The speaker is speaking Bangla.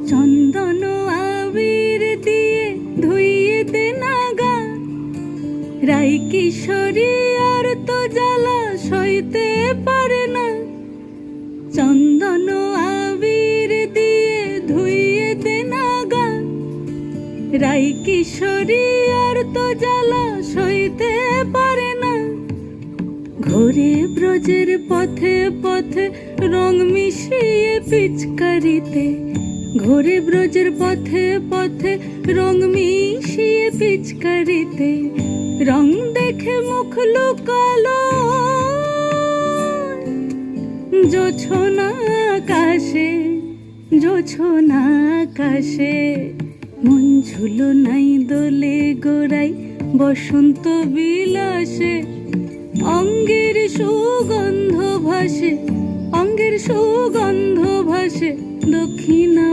চন্দন আবির দিয়ে ধুইয়ে দে না গা, রাই কিশোরী আর তো জ্বালা সইতে পারে না। চন্দন আবির দিয়ে ধুইয়ে দে না গা, রাই কিশোরী আর তো জ্বালা সইতে পারে না। ঘোরে ব্রজের পথে পথে রং মিশিয়ে পিচকারিতে, ঘোরে ব্রজের পথে পথে রং মিশিয়ে পিচকারিতে, রং দেখে মুখ লুকালো জোছনা আকাশে, জোছনা আকাশে। মন ঝুলো নাই দোলে গোড়াই বসন্ত বিলাসে, অঙ্গের সুগন্ধ ভাসে, অঙ্গের সুগন্ধ ভাসে দক্ষিণা